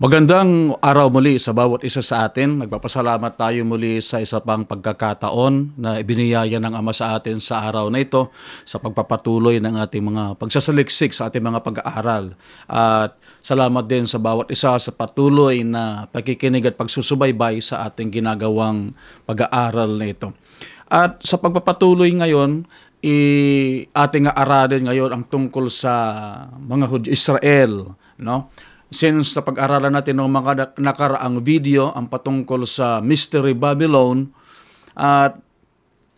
Magandang araw muli sa bawat isa sa atin. Nagpapasalamat tayo muli sa isa pang pagkakataon na ibiniyaya ng Ama sa atin sa araw na ito sa pagpapatuloy ng ating mga pagsasaliksik sa ating mga pag-aaral. At salamat din sa bawat isa sa patuloy na pakikinig at pagsusubaybay sa ating ginagawang pag-aaral na ito. At sa pagpapatuloy ngayon, ating aralin ngayon ang tungkol sa mga Hudyo Israel, no? Since napag-aralan natin ng mga nakaraang video ang patungkol sa Mystery Babylon at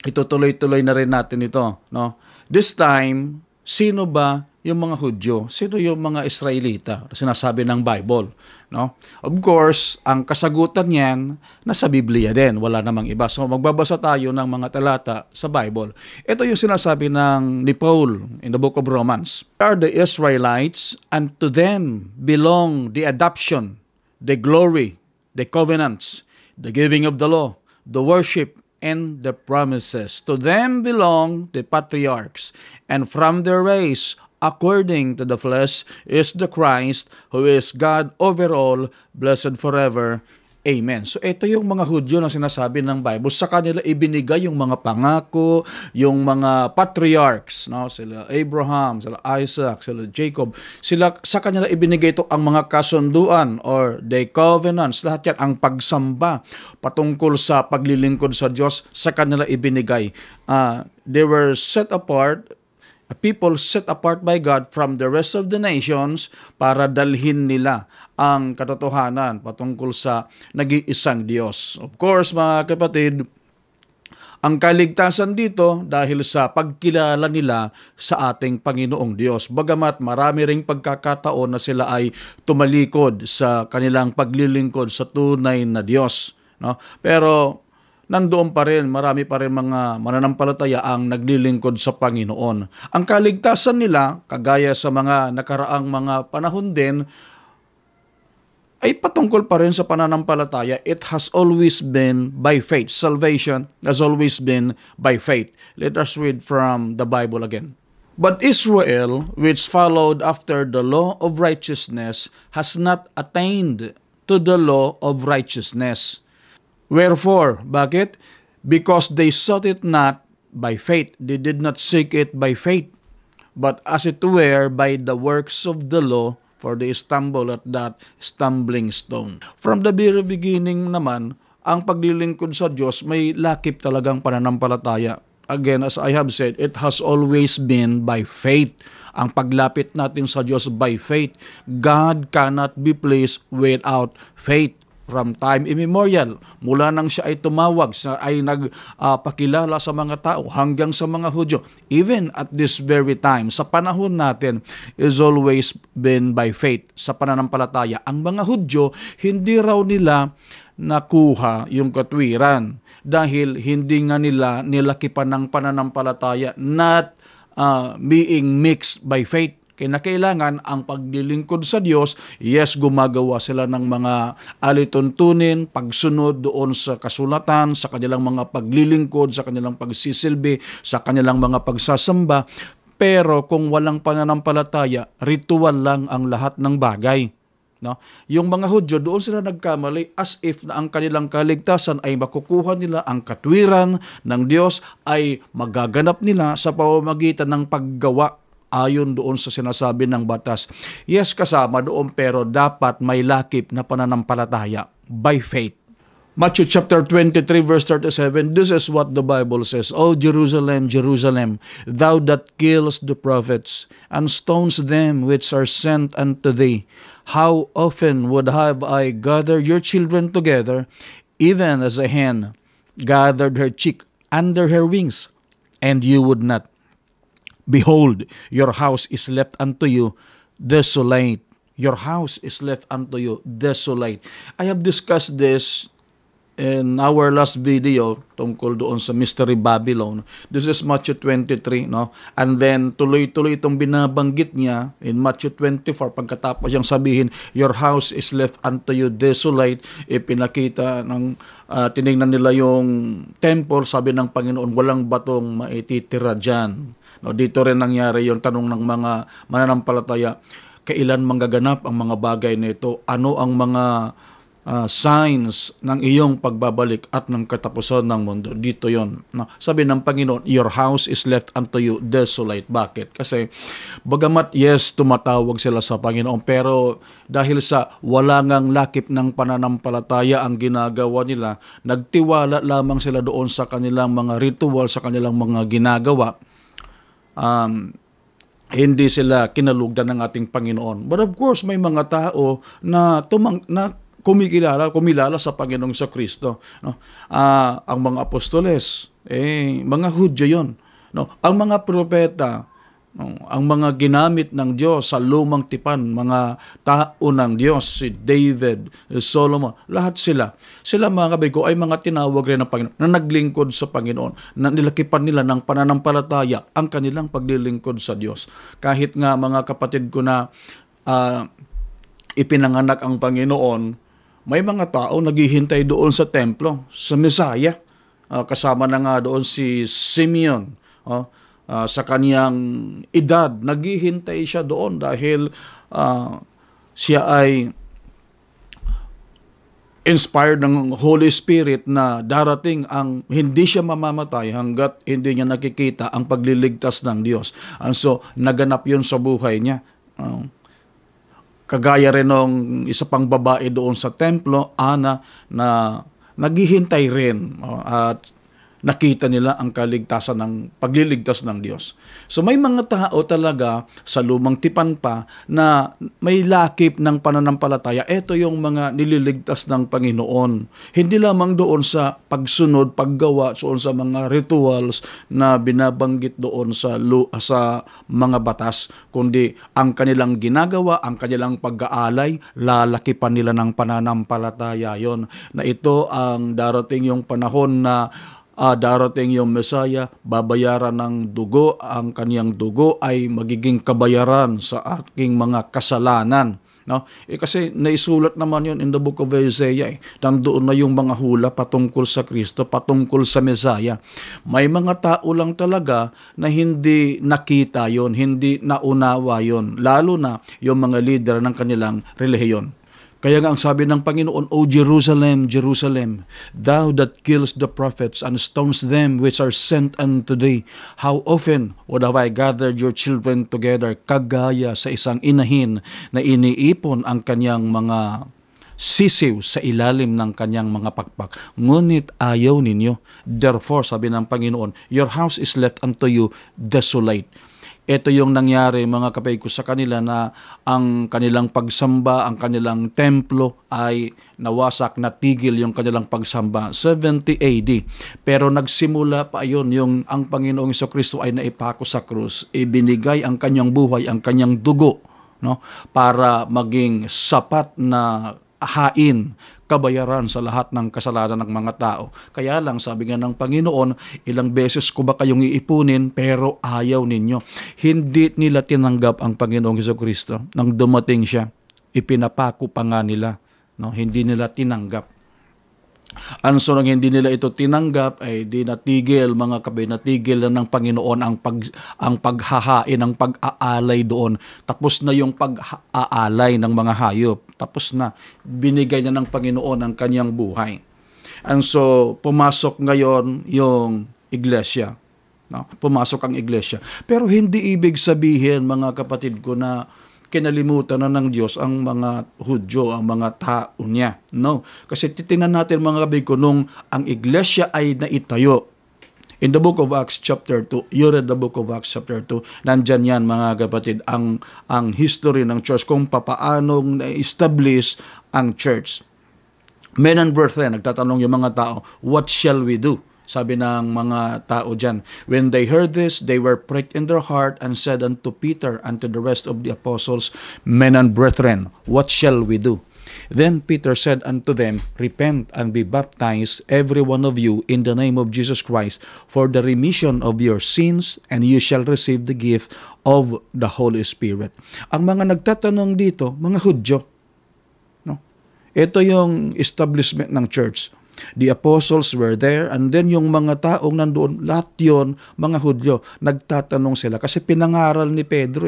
itutuloy-tuloy na rin natin ito, no? This time, sino ba yung mga Hudyo? Sino yung mga Israelita? Sinasabi ng Bible, no? Of course, ang kasagutan niyan nasa Biblia din, wala namang iba. So magbabasa tayo ng mga talata sa Bible. Ito yung sinasabi ni Paul in the book of Romans. Are the Israelites, and to them belong the adoption, the glory, the covenants, the giving of the law, the worship, and the promises. To them belong the patriarchs, and from their race, according to the flesh, is the Christ, who is God over all, blessed forever. Amen. So ito yung mga Hudyo na sinasabi ng Bible. Sa kanila ibinigay yung mga pangako, yung mga patriarchs, no? Sila Abraham, sila Isaac, sila Jacob. Sa kanila ibinigay ito ang mga kasunduan or the covenants. Lahat yan, ang pagsamba patungkol sa paglilingkod sa Diyos, sa kanila ibinigay. They were set apart, a people set apart by God from the rest of the nations para dalhin nila ang katotohanan patungkol sa nag-iisang Diyos. Of course, mga kapatid, ang kaligtasan dito dahil sa pagkilala nila sa ating Panginoong Diyos. Bagamat marami ring pagkakataon na sila ay tumalikod sa kanilang paglilingkod sa tunay na Diyos, no? Pero nandoon pa rin, marami pa rin mga mananampalataya ang naglilingkod sa Panginoon. Ang kaligtasan nila, kagaya sa mga nakaraang mga panahon din, ay patungkol pa rin sa pananampalataya. It has always been by faith. Salvation has always been by faith. Let us read from the Bible again. But Israel, which followed after the law of righteousness, has not attained to the law of righteousness. Wherefore, bakit? Because they sought it not by faith. They did not seek it by faith, but as it were by the works of the law, for they stumble at that stumbling stone. From the very beginning naman, ang paglilingkod sa Diyos may lakip talagang pananampalataya. Again, as I have said, it has always been by faith. Ang paglapit natin sa Diyos by faith. God cannot be pleased without faith. From time immemorial, mula nang siya ay tumawag, siya ay nagpakilala sa mga tao hanggang sa mga Hudyo. Even at this very time, sa panahon natin, is always been by faith, sa pananampalataya. Ang mga Hudyo, hindi raw nila nakuha yung katwiran dahil hindi nga nila nilakipan ng pananampalataya, not being mixed by faith. Kailangan ang paglilingkod sa Diyos, yes, gumagawa sila ng mga alituntunin, pagsunod doon sa kasulatan, sa kanilang mga paglilingkod, sa kanilang pagsisilbi, sa kanilang mga pagsasamba. Pero kung walang pananampalataya, ritual lang ang lahat ng bagay. No? Yung mga Hudyo, doon sila nagkamali as if na ang kanilang kaligtasan ay makukuha nila, ang katwiran ng Diyos ay magaganap nila sa pamamagitan ng paggawa ayon doon sa sinasabi ng batas. Yes, kasama doon, pero dapat may lakip na pananampalataya by faith. Matthew chapter 23 verse 37, this is what the Bible says, O Jerusalem, Jerusalem, thou that killest the prophets, and stones them which are sent unto thee, how often would have I gathered your children together, even as a hen gathered her chick under her wings, and you would not. Behold, your house is left unto you desolate. Your house is left unto you desolate. I have discussed this in our last video tungkol doon sa Mystery Babylon. This is Matthew 23, no? And then tuloy-tuloy itong binabanggit niya in Matthew 24 pagkatapos siyang sabihin, your house is left unto you desolate. Ipinakita ng tinignan nila yung temple, sabi ng Panginoon, walang batong maititira diyan. No, dito rin nangyari yung tanong ng mga mananampalataya. kailan manggaganap ang mga bagay na ito, ano ang mga signs ng iyong pagbabalik at ng katapusan ng mundo. Dito yon. No? Sabi ng Panginoon, your house is left unto you desolate. Bakit? Kasi bagamat yes, tumatawag sila sa Panginoon, pero dahil sa wala ngang lakip ng pananampalataya ang ginagawa nila, nagtiwala lamang sila doon sa kanilang mga ritual, sa kanilang mga ginagawa, hindi sila kinalugdan ng ating Panginoon. But of course, may mga tao na kumilala sa Panginoong sa Kristo. No? Ang mga apostoles, mga Hudyo yun. No? Ang mga propeta, no? Ang mga ginamit ng Diyos sa lumang tipan, mga tao ng Diyos, si David, Solomon, lahat sila. Sila mga kabigo ay mga tinawag rin ng Panginoon na naglingkod sa Panginoon, na nilakipan nila ng pananampalataya ang kanilang paglilingkod sa Diyos. Kahit nga mga kapatid ko na ipinanganak ang Panginoon, may mga tao naghihintay doon sa templo, sa Mesaya. Kasama na nga doon si Simeon. Sa kaniyang edad, naghihintay siya doon dahil siya ay inspired ng Holy Spirit na darating ang hindi siya mamamatay hanggat hindi niya nakikita ang pagliligtas ng Diyos. And so, naganap yun sa buhay niya. Kagaya rin ng isa pang babae doon sa templo, Ana, na naghihintay rin at nakita nila ang kaligtasan ng pagliligtas ng Diyos. So may mga tao talaga sa lumang tipan pa na may lakip ng pananampalataya. Ito yung mga nililigtas ng Panginoon. Hindi lamang doon sa pagsunod, paggawa, doon sa mga rituals na binabanggit doon sa mga batas, kundi ang kanilang ginagawa, ang kanilang pag-aalay, lalakipan nila ng pananampalataya yon. Na ito ang darating yung panahon na darating yung Mesaya, babayaran ng dugo, ang kaniyang dugo ay magiging kabayaran sa aking mga kasalanan. No? Kasi naisulat naman yun in the book of Isaiah. Nandoon na yung mga hula patungkol sa Kristo, patungkol sa Mesaya. May mga tao lang talaga na hindi nakita yon, hindi naunawa yon, lalo na yung mga leader ng kanilang relihiyon. Kaya nga ang sabi ng Panginoon, O Jerusalem, Jerusalem, thou that kills the prophets and stones them which are sent unto thee, how often would have I gathered your children together, kagaya sa isang inahin na iniipon ang kanyang mga sisiw sa ilalim ng kanyang mga pakpak. Ngunit ayaw ninyo. Therefore, sabi ng Panginoon, your house is left unto you desolate. Ito yung nangyari mga kapatid ko sa kanila na ang kanilang pagsamba, ang kanilang templo ay nawasak, natigil yung kanilang pagsamba 70 AD. Pero nagsimula pa yun, yung ang Panginoong Jesucristo ay naipako sa krus, ibinigay ang kanyang buhay, ang kanyang dugo, no, para maging sapat na hain, kabayaran sa lahat ng kasalanan ng mga tao. Kaya lang, sabi nga ng Panginoon, ilang beses ko ba kayong iipunin, pero ayaw ninyo. Hindi nila tinanggap ang Panginoong Jesucristo. Nang dumating siya, ipinapako pa nga nila. No? Hindi nila tinanggap. Ang so nang hindi nila ito tinanggap ay di natigil mga kabay, natigil na ng Panginoon ang paghahain, ang pag-aalay doon. Tapos na yung pag-aalay ng mga hayop. Tapos na, binigay na ng Panginoon ang kanyang buhay. And so pumasok ngayon yung iglesia. No? Pumasok ang iglesia. Pero hindi ibig sabihin mga kapatid ko na kinalimutan na ng Diyos ang mga Hudyo, ang mga tao niya. No. Kasi titingnan natin mga kabig ko, nung ang iglesia ay naitayo, in the book of Acts chapter 2, you read the book of Acts chapter 2, nandyan yan mga kapatid, ang history ng church, kung papaanong na-establish ang church. Men and brethren, nagtatanong yung mga tao, what shall we do? Sabi ng mga tao dyan, when they heard this, they were pricked in their heart and said unto Peter and to the rest of the apostles, men and brethren, what shall we do? Then Peter said unto them, repent and be baptized, every one of you, in the name of Jesus Christ, for the remission of your sins, and you shall receive the gift of the Holy Spirit. Ang mga nagtatanong dito, mga Hudyo. No? Ito yung establishment ng church. The apostles were there, and then yung mga taong nandoon, lahat yun, mga Hudyo, nagtatanong sila. Kasi pinangaral ni Pedro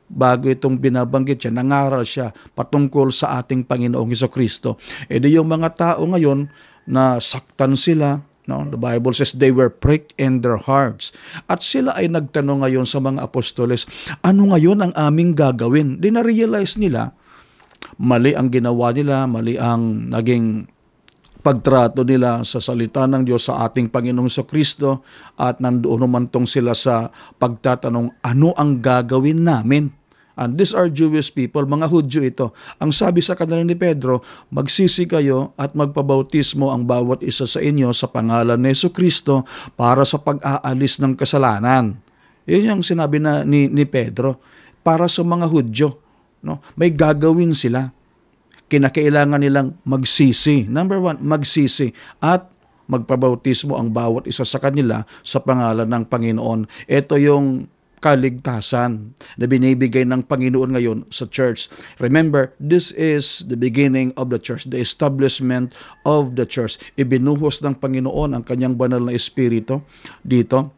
bago itong binabanggit siya, nangaral siya patungkol sa ating Panginoong Hesukristo. E di yung mga tao ngayon na saktan sila, no? The Bible says they were pricked in their hearts. At sila ay nagtanong ngayon sa mga apostoles, ano ngayon ang aming gagawin? Di na-realize nila, mali ang ginawa nila, mali ang naging pagtrato nila sa salita ng Diyos sa ating Panginoong Kristo, at nandoon naman tong sila sa pagtatanong, ano ang gagawin namin? And these are Jewish people, mga Hudyo ito. Ang sabi sa kanila ni Pedro, magsisi kayo at magpabautismo ang bawat isa sa inyo sa pangalan ni Jesucristo para sa pag-aalis ng kasalanan. Yun yung sinabi ni Pedro, para sa mga Hudyo. No? May gagawin sila. Kinakailangan nilang magsisi. Number 1, magsisi at magpabautismo ang bawat isa sa kanila sa pangalan ng Panginoon. Ito yung kaligtasan na binibigay ng Panginoon ngayon sa church. Remember, this is the beginning of the church, the establishment of the church. Ibinuhos ng Panginoon ang kanyang banal na espiritu dito.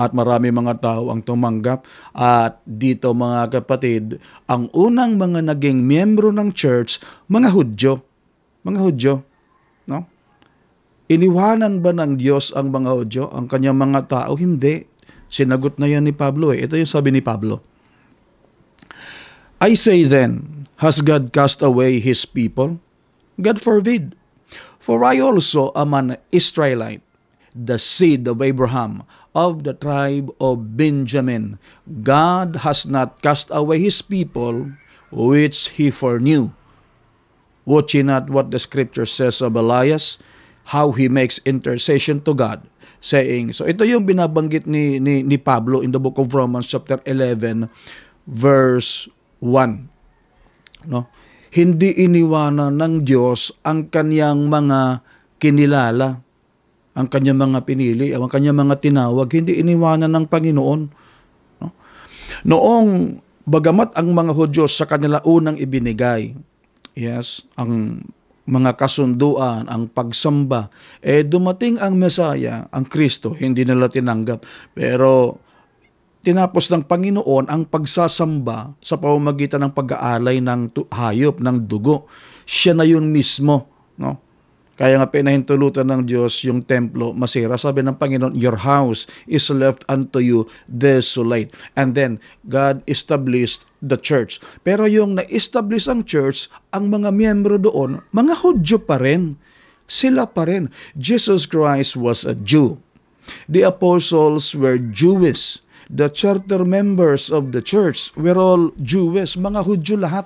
At marami mga tao ang tumanggap. At dito mga kapatid, ang unang mga naging miyembro ng church, mga Hudyo. Mga Hudyo. No? Iniwanan ba ng Diyos ang mga Hudyo, ang kanyang mga tao? Hindi. Sinagot na yan ni Pablo. Ito yung sabi ni Pablo. I say then, has God cast away His people? God forbid. For I also am an Israelite, the seed of Abraham, of the tribe of Benjamin. God has not cast away His people, which He foreknew. Watch ye not what the scripture says of Elias, how he makes intercession to God, saying, so ito yung binabanggit ni Pablo in the book of Romans chapter 11, verse 1. No? Hindi iniwanan ng Diyos ang kanyang mga kinilala, ang kanyang mga pinili, ang kanyang mga tinawag, hindi iniwanan ng Panginoon. No? Noong bagamat ang mga Hudyo sa kanila unang ibinigay, yes, ang mga kasunduan, ang pagsamba, dumating ang Mesaya, ang Kristo, hindi nila tinanggap. Pero tinapos ng Panginoon ang pagsasamba sa pamamagitan ng pag-aalay ng hayop, ng dugo. Siya na yun mismo, no? Kaya nga pinahintulutan ng Diyos yung templo masira. Sabi ng Panginoon, your house is left unto you desolate. And then, God established the church. Pero yung na-establish ang church, ang mga miyembro doon, mga Hudyo pa rin. Sila pa rin. Jesus Christ was a Jew. The apostles were Jewish. The charter members of the church were all Jewish. Mga Hudyo lahat.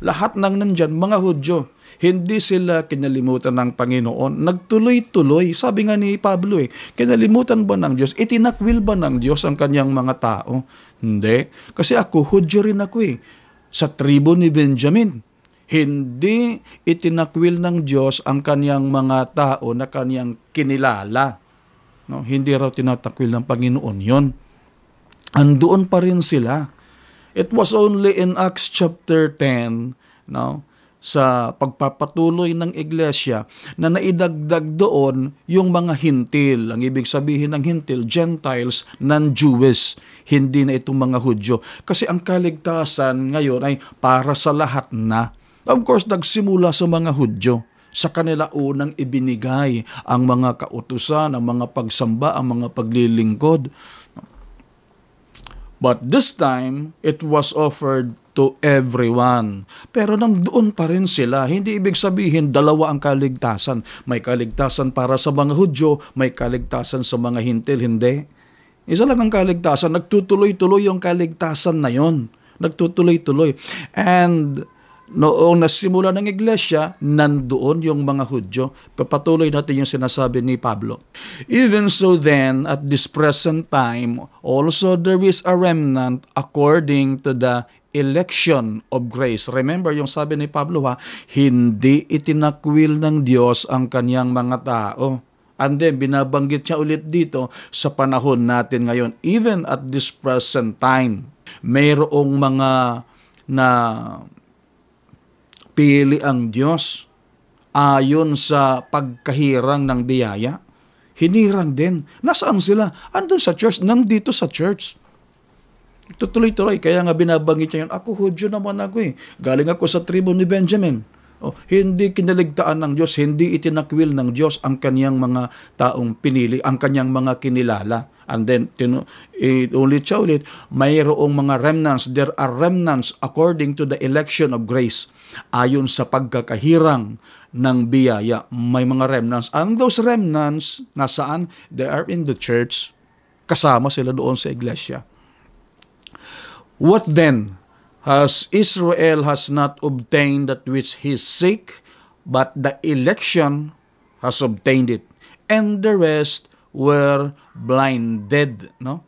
Lahat ng nandyan, mga Hudyo. Hindi sila kinalimutan ng Panginoon. Nagtuloy-tuloy. Sabi nga ni Pablo, kinalimutan ba ng Diyos? Itinakwil ba ng Diyos ang kanyang mga tao? Hindi. Kasi ako, Hudyo rin ako sa tribo ni Benjamin. Hindi itinakwil ng Diyos ang kanyang mga tao na kanyang kinilala. No? Hindi raw tinatakwil ng Panginoon yon. Andoon pa rin sila. It was only in Acts chapter 10, no, sa pagpapatuloy ng iglesia na naidagdag doon yung mga hintil. Ang ibig sabihin ng hintil, Gentiles, non-Jewish. Hindi na itong mga Hudyo. Kasi ang kaligtasan ngayon ay para sa lahat na. Of course, nagsimula sa mga Hudyo. Sa kanila unang ibinigay ang mga kautusan, ang mga pagsamba, ang mga paglilingkod. But this time, it was offered to everyone. Pero nandoon pa rin sila. Hindi ibig sabihin dalawa ang kaligtasan. May kaligtasan para sa mga Hudyo, may kaligtasan sa mga hintil. Hindi. Isa lang ang kaligtasan. Nagtutuloy-tuloy yung kaligtasan na yon. Nagtutuloy-tuloy. And noong nasimula ng iglesia, nandoon yung mga Hudyo. Papatuloy natin yung sinasabi ni Pablo. Even so then, at this present time, also there is a remnant according to the election of grace. Remember yung sabi ni Pablo, hindi itinakwil ng Diyos ang kanyang mga tao. And then, binabanggit siya ulit dito sa panahon natin ngayon. Even at this present time, mayroong mga na pili ang Diyos ayon sa pagkahirang ng biyaya. Hinirang din. Nasaan sila? Andun sa church. Nandito sa church. Tutuloy-tuloy. Kaya nga binabanggit niya yun, ako Hudyo naman ako eh. Galing ako sa tribo ni Benjamin. Hindi kinaligtaan ng Diyos, hindi itinakwil ng Diyos ang kanyang mga taong pinili, ang kanyang mga kinilala. And then, ulit, mayroong mga remnants. There are remnants according to the election of grace. Ayon sa pagkakahirang ng biyaya, may mga remnants. And those remnants, nasaan? They are in the church. Kasama sila doon sa iglesia. What then? Has Israel has not obtained that which he seek, but the election has obtained it, and the rest were blinded. No?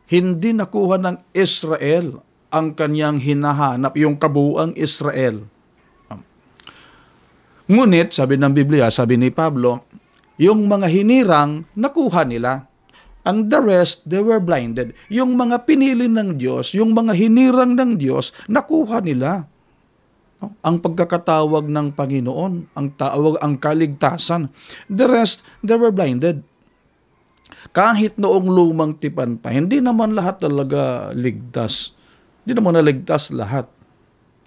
Hindi nakuha ng Israel ang kanyang hinahanap, yung kabuuang Israel. Ngunit, sabi ng Biblia, sabi ni Pablo, yung mga hinirang nakuha nila. And the rest, they were blinded. Yung mga pinili ng Diyos, yung mga hinirang ng Diyos, nakuha nila. Ang pagkakatawag ng Panginoon, ang tawag, ang kaligtasan. The rest, they were blinded. Kahit noong lumang tipan pa, hindi naman lahat talaga ligtas. Hindi naman naligtas lahat.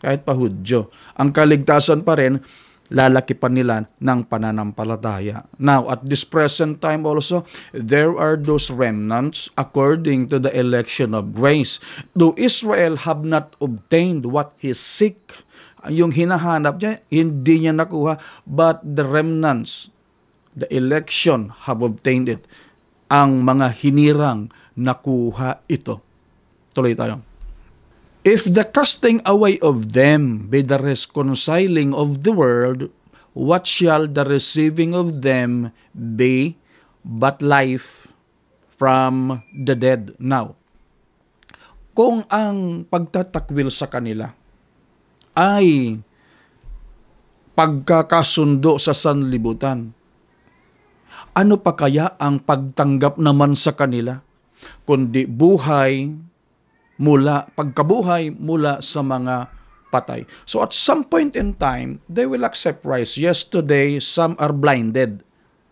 Kahit pa Hudyo. Ang kaligtasan pa rin, lalaki pa nila ng pananampalataya. Now, at this present time also, there are those remnants according to the election of grace. Though Israel have not obtained what he seek, yung hinahanap niya, hindi niya nakuha, but the remnants, the election have obtained it. Ang mga hinirang nakuha ito. Tuloy tayo. If the casting away of them be the reconciling of the world, what shall the receiving of them be but life from the dead? Now, kung ang pagtatakwil sa kanila ay pagkakasundo sa sanlibutan, ano pa kaya ang pagtanggap naman sa kanila, kundi pagkabuhay mula sa mga patay. So at some point in time, they will accept Christ. Yes, today, some are blinded.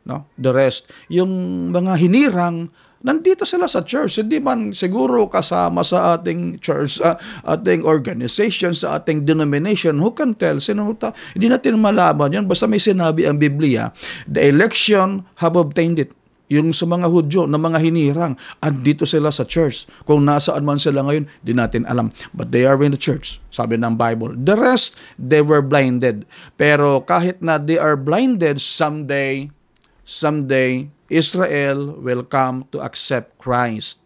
No? The rest, yung mga hinirang, nandito sila sa church. Hindi man siguro kasama sa ating church, ating organization, sa ating denomination. Who can tell? Hindi natin malaman yan. Basta may sinabi ang Biblia, the election have obtained it. Yung sa mga Hudyo na mga hinirang, andito sila sa church. Kung nasaan man sila ngayon, di natin alam. But they are in the church, sabi ng Bible. The rest, they were blinded. Pero kahit na they are blinded, someday, Israel will come to accept Christ.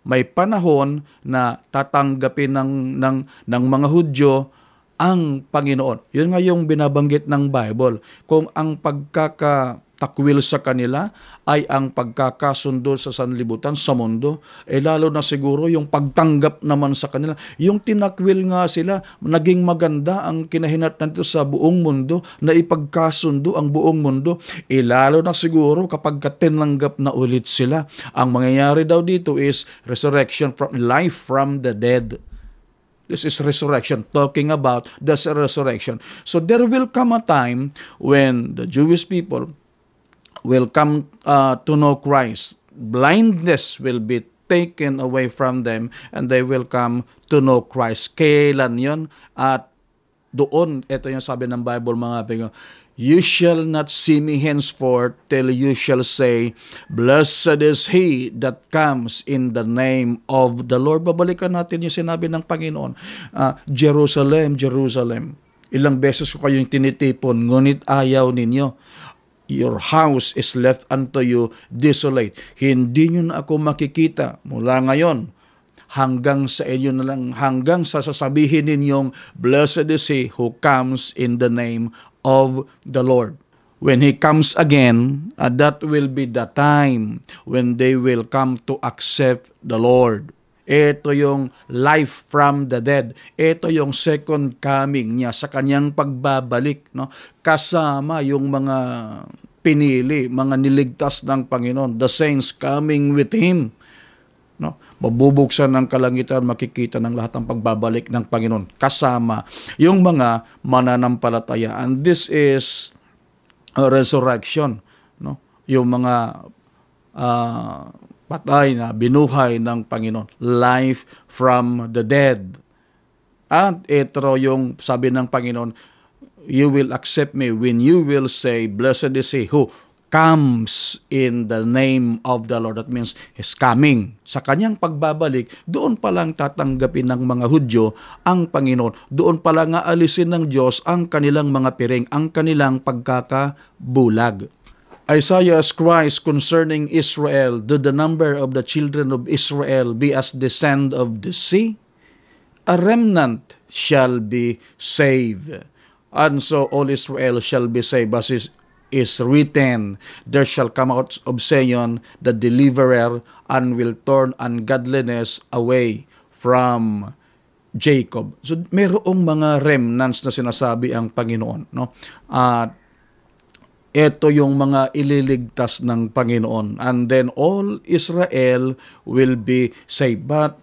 May panahon na tatanggapin ng mga Hudyo ang Panginoon. Yun nga yung binabanggit ng Bible. Kung ang pagkakatakwil sa kanila ay ang pagkakasundo sa sanlibutan, sa mundo, lalo na siguro yung pagtanggap naman sa kanila. Yung tinakwil nga sila, naging maganda ang kinahinatnan nito sa buong mundo, na ipagkasundo ang buong mundo. Lalo na siguro kapag tinanggap na ulit sila. Ang mangyayari daw dito is resurrection from life from the dead. This is resurrection, talking about the resurrection. So there will come a time when the Jewish people will come to know Christ. Blindness will be taken away from them and they will come to know Christ. Kailan yun? At doon, ito yung sabi ng Bible, mga pingo, you shall not see me henceforth till you shall say, blessed is he that comes in the name of the Lord. Babalikan natin yung sinabi ng Panginoon. Jerusalem, Jerusalem, ilang beses ko kayong tinitipon, ngunit ayaw ninyo. Your house is left unto you desolate. Hindi nyo na ako makikita mula ngayon hanggang sa inyo na lang, hanggang sa sasabihin ninyong, blessed is he who comes in the name of the Lord. When he comes again, that will be the time when they will come to accept the Lord. Ito yung life from the dead. Ito yung second coming niya sa kanyang pagbabalik, no? Kasama yung mga pinili, mga niligtas ng Panginoon, the saints coming with him. No? Mabubuksan ng kalangitan, makikita ng lahat ng pagbabalik ng Panginoon. Kasama yung mga mananampalataya. And this is a resurrection. No? Yung mga patay na binuhay ng Panginoon. Life from the dead. At ito yung sabi ng Panginoon, you will accept me when you will say, blessed is he who comes in the name of the Lord. That means is coming. Sa kanyang pagbabalik, doon pa lang tatanggapin ng mga Hudyo ang Panginoon. Doon pa lang aalisin ng Diyos ang kanilang mga piring, ang kanilang pagkakabulag. Isaiah cries concerning Israel, do the number of the children of Israel be as the sand of the sea? A remnant shall be saved. And so all Israel shall be saved, as is written, there shall come out of Zion the deliverer, and will turn ungodliness away from Jacob. So mayroong mga remnants na sinasabi ang Panginoon, no? At ito yung mga ililigtas ng Panginoon. And then all Israel will be saved. But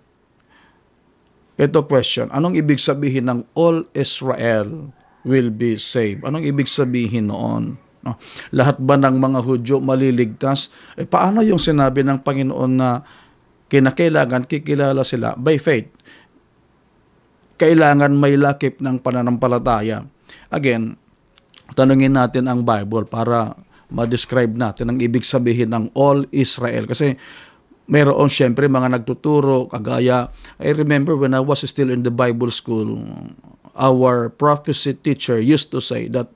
ito question, anong ibig sabihin ng all Israel will be saved? Anong ibig sabihin noon? No? Lahat ba ng mga Hudyo maliligtas? Paano yung sinabi ng Panginoon na kinakailangan kikilala sila by faith? Kailangan may lakip ng pananampalataya. Again, tanungin natin ang Bible para ma-describe natin ang ibig sabihin ng all Israel. Kasi mayroon siyempre mga nagtuturo, kagaya, I remember when I was still in the Bible school, our prophecy teacher used to say that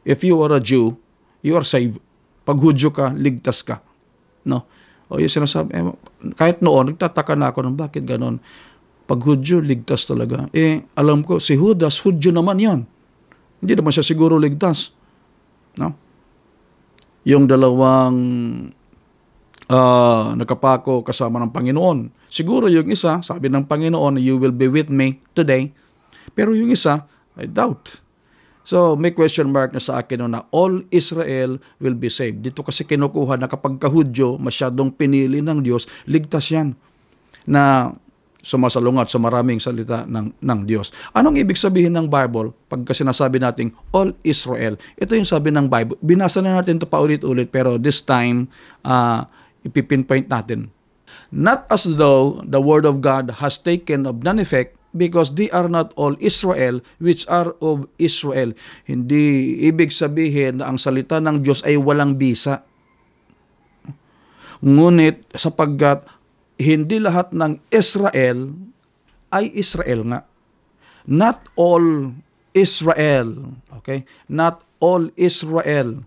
if you are a Jew, you are saved. Pag Hudyo ka, ligtas ka. No? O yung sinasabi, kahit noon, nagtataka na ako ng bakit ganon. Pag Hudyo, ligtas talaga. Alam ko, si Judas, Hudyo naman yon. Hindi naman siya siguro ligtas. No? Yung dalawang nakapako kasama ng Panginoon. Siguro yung isa, sabi ng Panginoon, you will be with me today. Pero yung isa, I doubt. So, may question mark na sa akin na all Israel will be saved. Dito kasi kinukuha na kapag kahudyo, masyadong pinili ng Diyos, ligtas yan na sumasalungat sa maraming salita ng Diyos. Anong ibig sabihin ng Bible pagka sinasabi nating all Israel? Ito yung sabi ng Bible. Binasa na natin ito paulit-ulit, pero this time, ipipinpoint natin. Not as though the word of God has taken of none effect, because they are not all Israel which are of Israel. Hindi ibig sabihin na ang salita ng Diyos ay walang bisa. Ngunit sapagkat hindi lahat ng Israel ay Israel nga. Not all Israel, okay? Not all Israel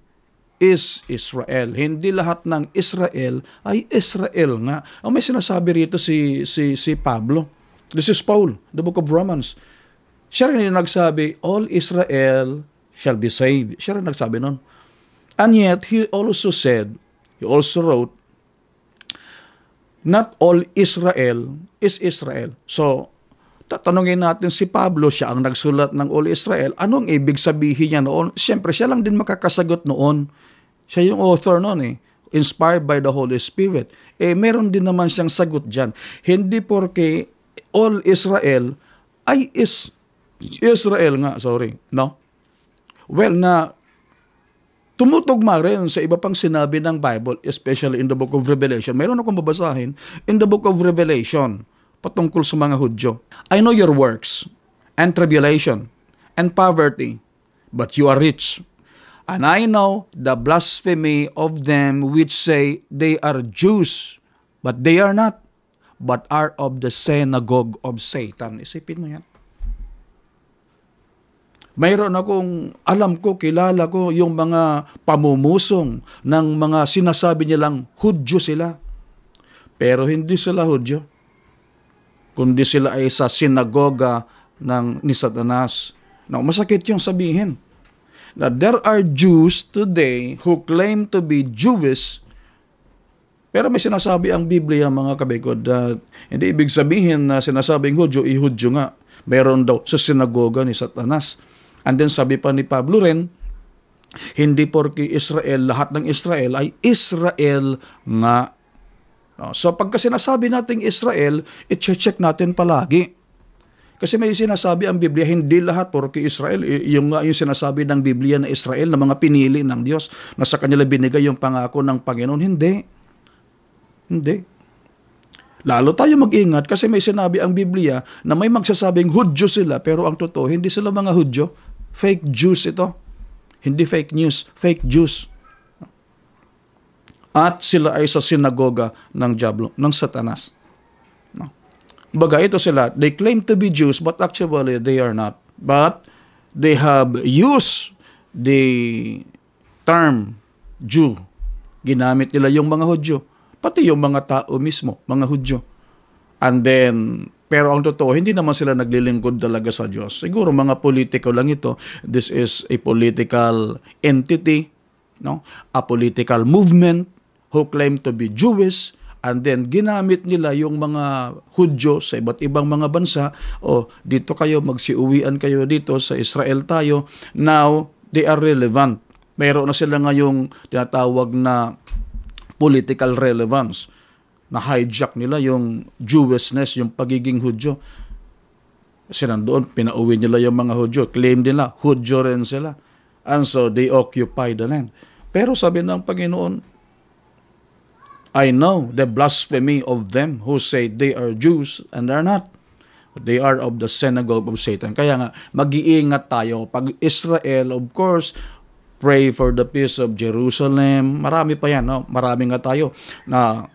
is Israel. Hindi lahat ng Israel ay Israel nga. Ang may sinasabi rito si Pablo. This is Paul, the book of Romans. Siya rin yung nagsabi, all Israel shall be saved. Siya rin nagsabi nun. And yet, he also said, he also wrote, not all Israel is Israel. So, tatanungin natin si Pablo, siya ang nagsulat ng all Israel. Anong ibig sabihin niya noon? Siyempre, siya lang din makakasagot noon. Siya yung author noon inspired by the Holy Spirit. Meron din naman siyang sagot dyan. Hindi porke all Israel ay Israel nga, no? Well, na tumutugma rin sa iba pang sinabi ng Bible, especially in the book of Revelation. Mayroon akong babasahin in the book of Revelation patungkol sa mga Hudyo. I know your works and tribulation and poverty, but you are rich. And I know the blasphemy of them which say they are Jews, but they are not, but are of the synagogue of Satan. Isipin mo yan. Mayroon akong, alam ko, kilala ko yung mga pamumusong ng mga sinasabi nilang Hudyo sila. Pero hindi sila Hudyo. Kundi sila ay sa sinagoga ni Satanas. Now, masakit yung sabihin. Now, there are Jews today who claim to be Jewish, pero may sinasabi ang Biblia, mga kabekod, hindi ibig sabihin na sinasabing Hudyo, Hudyo nga. Meron daw sa sinagoga ni Satanas. And then sabi pa ni Pablo rin, hindi porke Israel, lahat ng Israel ay Israel nga. So pagka sinasabi nating Israel, i-check natin palagi. Kasi may sinasabi ang Biblia, hindi lahat porke Israel. Yung sinasabi ng Biblia na Israel, na mga pinili ng Diyos, na sa kanila binigay yung pangako ng Panginoon, hindi. Hindi. Lalo tayo mag-ingat kasi may sinabi ang Biblia na may magsasabing Hudyo sila pero ang totoo, hindi sila mga Hudyo. Fake Jews ito. Hindi fake news, fake Jews. At sila ay sa sinagoga ng Diablo, ng Satanas. No. Baga ito sila, they claim to be Jews but actually they are not. But they have used the term Jew. Ginamit nila yung mga Hudyo. Pati yung mga tao mismo, mga Hudyo. And then, pero ang totoo, hindi naman sila naglilingkod talaga sa Diyos. Siguro mga politiko lang ito. This is a political entity, no? A political movement who claim to be Jewish, and then ginamit nila yung mga Hudyo sa iba't ibang mga bansa. O, dito kayo, magsiuwian kayo dito, sa Israel tayo. Now, they are relevant. Mayroon na sila ngayong tinatawag na political relevance, na hijack nila yung Jewishness, yung pagiging Hudyo. Kasi nandoon, pinauwi nila yung mga Hudyo. Claim nila, Hudyo rin sila. And so, they occupy the land. Pero sabi ng Panginoon, I know the blasphemy of them who say they are Jews and are not. They are of the synagogue of Satan. Kaya nga, mag-iingat tayo. Pag Israel, of course, pray for the peace of Jerusalem. Marami pa yan. No? Marami nga tayo na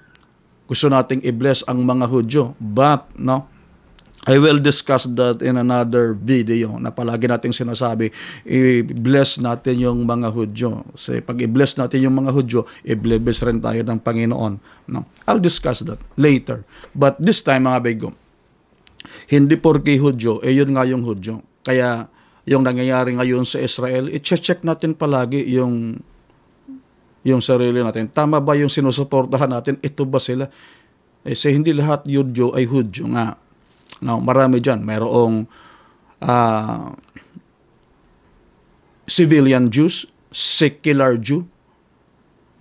gusto nating i-bless ang mga Hudyo. But, no, I will discuss that in another video na palagi nating sinasabi, i-bless natin yung mga Hudyo. Kasi pag i-bless natin yung mga Hudyo, i-bless rin tayo ng Panginoon. No? I'll discuss that later. But this time, mga bego, hindi porke Hudyo, yun nga yung Hudyo. Kaya, yung nangyayari ngayon sa Israel, i-check natin palagi yung sarili natin. Tama ba yung sinusuportahan natin? Ito ba sila? Hindi lahat Hudyo ay Hudyo nga. No, marami dyan. Mayroong civilian Jews, secular Jew.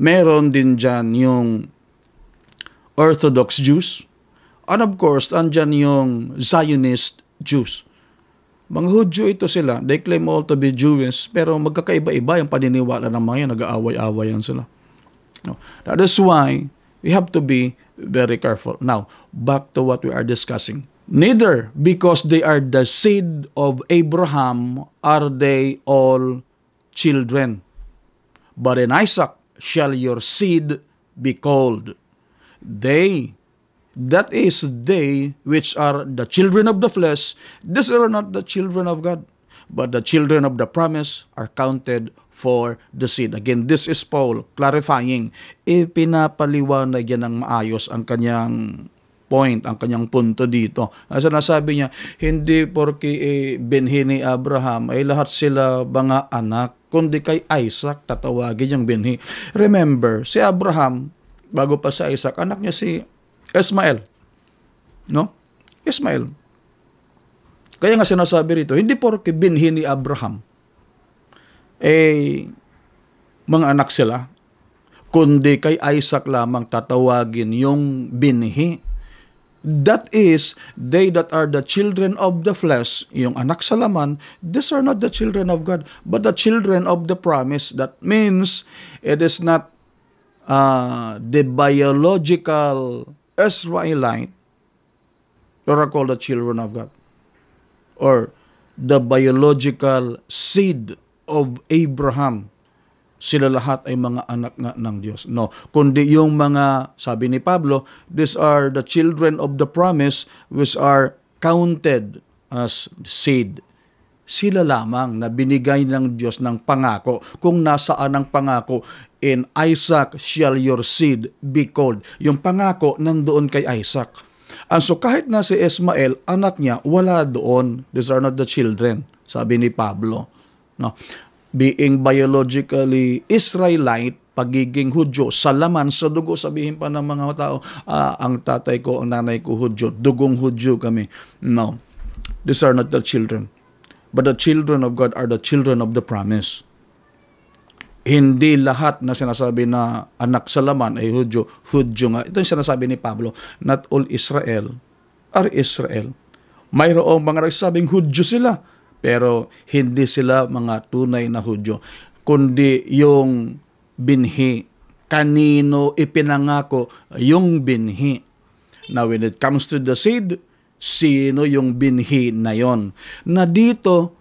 Meron din dyan yung Orthodox Jews. And of course, andyan yung Zionist Jews. Mga Hudyo ito sila, they claim all to be Jewish, pero magkakaiba-iba yung paniniwala ng mga yan, nag-aaway-awayan sila. No. That is why we have to be very careful. Now, back to what we are discussing. Neither because they are the seed of Abraham are they all children, but in Isaac shall your seed be called. That is they which are the children of the flesh, these are not the children of God, but the children of the promise are counted for the seed. Again, this is Paul clarifying. Ipinapaliwanag yan ng maayos ang kanyang point, ang kanyang punto dito. Kasi nasabi niya, hindi porke binhi ni Abraham ay lahat sila mga anak, kundi kay Isaac tatawagin yung binhi. Remember, si Abraham, bago pa sa Isaac, anak niya si Ismael. No? Ismael. Kaya nga sinasabi rito, hindi porke binhi ni Abraham, mga anak sila, kundi kay Isaac lamang tatawagin yung binhi. That is, they that are the children of the flesh, yung anak sa laman, these are not the children of God, but the children of the promise. That means, it is not the biological Israelite or are called the children of God, or the biological seed of Abraham. Sila lahat ay mga anak nga ng Diyos. No, kundi yung mga, sabi ni Pablo, these are the children of the promise which are counted as seed. Sila lamang na binigay ng Diyos ng pangako. Kung nasaan ang pangako, in Isaac shall your seed be called. Yung pangako nandoon kay Isaac. And so kahit na si Ismael, anak niya, wala doon. These are not the children, sabi ni Pablo. No. Being biologically Israelite, pagiging Hudyo, sa laman, sa dugo, sabihin pa ng mga tao, ang tatay ko, ang nanay ko Hudyo, dugong Hudyo kami. No. These are not the children. But the children of God are the children of the promise. Hindi lahat na sinasabi na anak sa laman ay Hudyo, Hudyo nga. Ito yung sinasabi ni Pablo, not all Israel are Israel. Mayroong mga nagsasabing Hudyo sila, pero hindi sila mga tunay na Hudyo, kundi yung binhi kanino ipinangako yung binhi. Now, when it comes to the seed, sino yung binhi na yon? Na dito,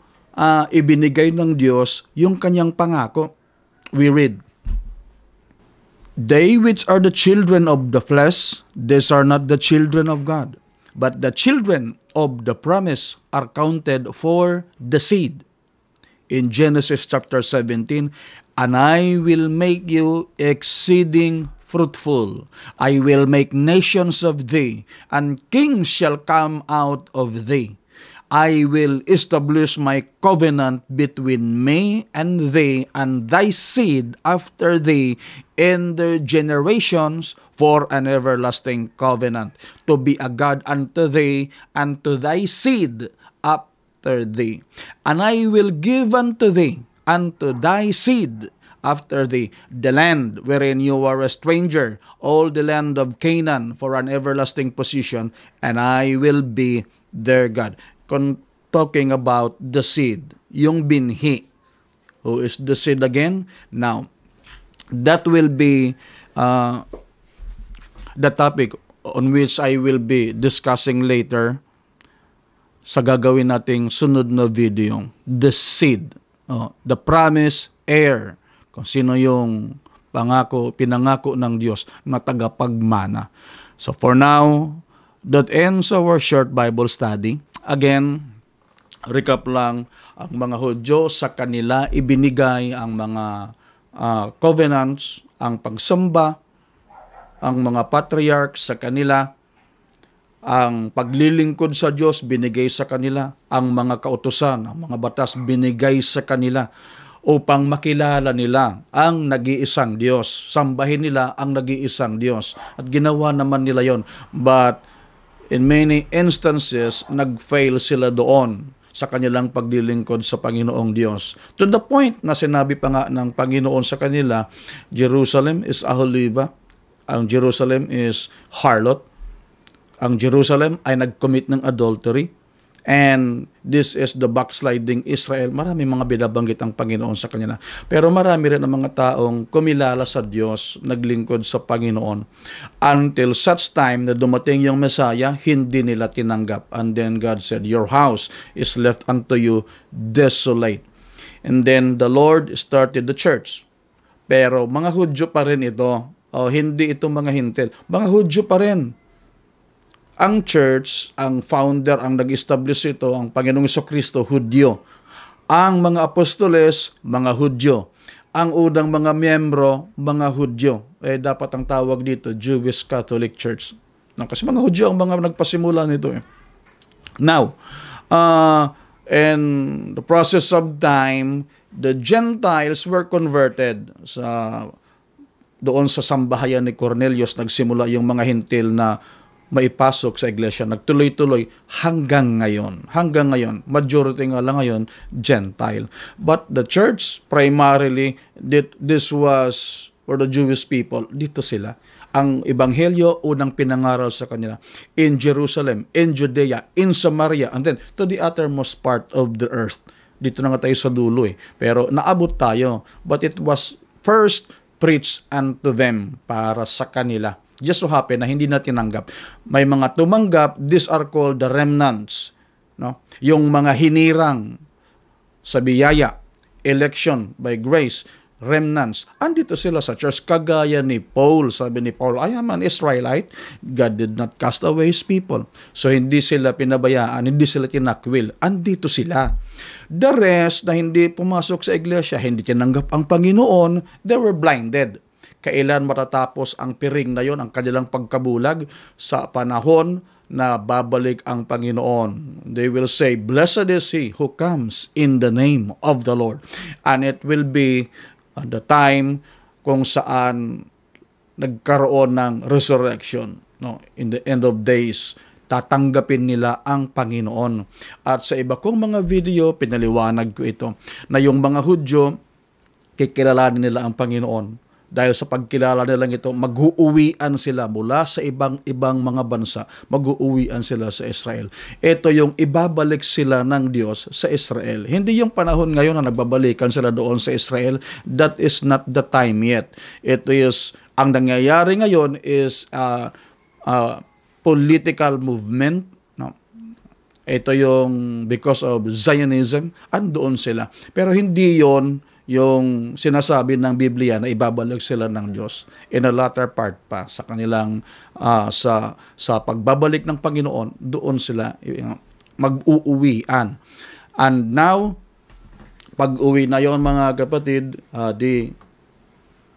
ibinigay ng Diyos yung kanyang pangako. We read, "They which are the children of the flesh, these are not the children of God. But the children of the promise are counted for the seed." In Genesis chapter 17, "And I will make you exceeding fruitful. I will make nations of thee, and kings shall come out of thee. I will establish my covenant between me and thee and thy seed after thee in their generations for an everlasting covenant, to be a God unto thee and to thy seed after thee. And I will give unto thee and to thy seed after thee the land wherein you are a stranger, all the land of Canaan, for an everlasting possession, and I will be their God." Talking about the seed, yung binhi. Who is the seed again? Now, that will be the topic on which I will be discussing later sa gagawin nating sunod na video. The seed, the promise heir, kung sino yung pinangako ng Diyos na tagapagmana. So for now, that ends our short Bible study. Again, recap lang, ang mga Hudyo sa kanila ibinigay ang mga covenants, ang pagsamba, ang mga patriarchs sa kanila, ang paglilingkod sa Diyos binigay sa kanila, ang mga kautusan, ang mga batas binigay sa kanila upang makilala nila ang nag-iisang Diyos, sambahin nila ang nag-iisang Diyos. At ginawa naman nila yon. But in many instances, nag-fail sila doon sa kanilang paglilingkod sa Panginoong Diyos. To the point na sinabi pa nga ng Panginoon sa kanila, Jerusalem is Aholiva, ang Jerusalem is harlot, ang Jerusalem ay nag-commit ng adultery, and this is the backsliding Israel. Marami mga binabanggit ang Panginoon sa kanila. Pero marami rin ang mga taong kumilala sa Diyos, naglingkod sa Panginoon. Until such time na dumating yung Messiah, hindi nila tinanggap. And then God said, "Your house is left unto you desolate." And then the Lord started the church. Pero mga Hudyo pa rin ito. Hindi ito mga Hintil. Mga Hudyo pa rin. Ang church, ang founder, ang nag-establish ito, ang Panginoong Jesucristo, Hudyo. Ang mga apostoles, mga Hudyo. Ang unang mga miyembro, mga Hudyo. Dapat ang tawag dito, Jewish Catholic Church. Kasi mga Hudyo ang mga nagpasimula nito. Now, in the process of time, the Gentiles were converted doon sa sambahayan ni Cornelius. Nagsimula yung mga Hintil na maipasok sa iglesia, nagtuloy-tuloy hanggang ngayon. Hanggang ngayon, majority nga lang ngayon, Gentile. But the church, primarily, this was for the Jewish people. Dito sila. Ang Ebanghelyo, unang pinangaral sa kanila. In Jerusalem, in Judea, in Samaria, and then to the uttermost part of the earth. Dito na nga tayo sa dulo Pero naabot tayo. But it was first preached unto them, para sa kanila. Just so happen na hindi na tinanggap. May mga tumanggap, these are called the remnants. No? Yung mga hinirang sa biyaya, election by grace, remnants. Andito sila sa church, kagaya ni Paul. Sabi ni Paul, "I am an Israelite. God did not cast away His people." So hindi sila pinabayaan, hindi sila tinakwil. Andito sila. The rest na hindi pumasok sa iglesia, hindi tinanggap ang Panginoon, they were blinded. Kailan matatapos ang piring na yon, ang kanilang pagkabulag? Sa panahon na babalik ang Panginoon. They will say, "Blessed is he who comes in the name of the Lord." And it will be the time kung saan nagkaroon ng resurrection. In the end of days, tatanggapin nila ang Panginoon. At sa iba kong mga video, pinaliwanag ko ito, na yung mga Hudyo, kikilalanin nila ang Panginoon. dahil sa pagkilala nilang ito, mag-uuwian sila mula sa ibang mga bansa, mag-uuwian sila sa Israel. Ito yung ibabalik sila ng Diyos sa Israel. Hindi yung panahon ngayon na nagbabalikan sila doon sa Israel. That is not the time yet. Ito is, ang nangyayari ngayon is political movement. No? Ito yung because of Zionism, andoon sila. Pero hindi yon yung sinasabi ng Biblia na ibabalik sila ng Diyos in a latter part pa sa kanilang sa pagbabalik ng Panginoon, doon sila mag-uuwian. And now, pag-uwi na yon mga kapatid,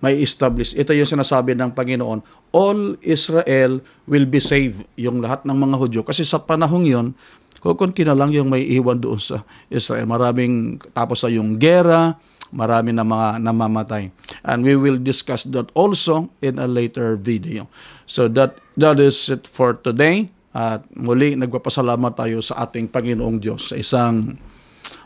may establish. Ito yung sinasabi ng Panginoon, all Israel will be saved, yung lahat ng mga Hudyo. Kasi sa panahong yon, kukunti na lang yung may iwan doon sa Israel. Maraming, tapos sa yung gera, marami na mga namamatay. And we will discuss that also in a later video. So that is it for today. At muli, nagpapasalamat tayo sa ating Panginoong Diyos sa isang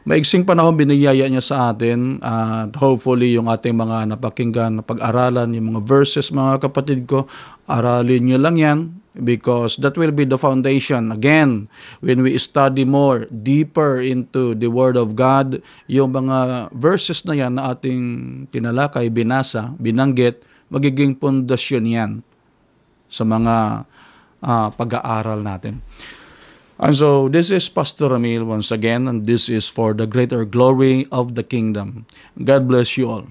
maigsing panahon biniyaya niya sa atin. At hopefully, yung ating mga napakinggan, pag-aralan, yung mga verses, mga kapatid ko, aralin nyo lang yan. Because that will be the foundation. Again, when we study more, deeper into the Word of God, yung mga verses na yan na ating tinalakay, binasa, binanggit, magiging pundasyon yan sa mga pag-aaral natin. And so, this is Pastor Ramil once again, and this is for the greater glory of the kingdom. God bless you all.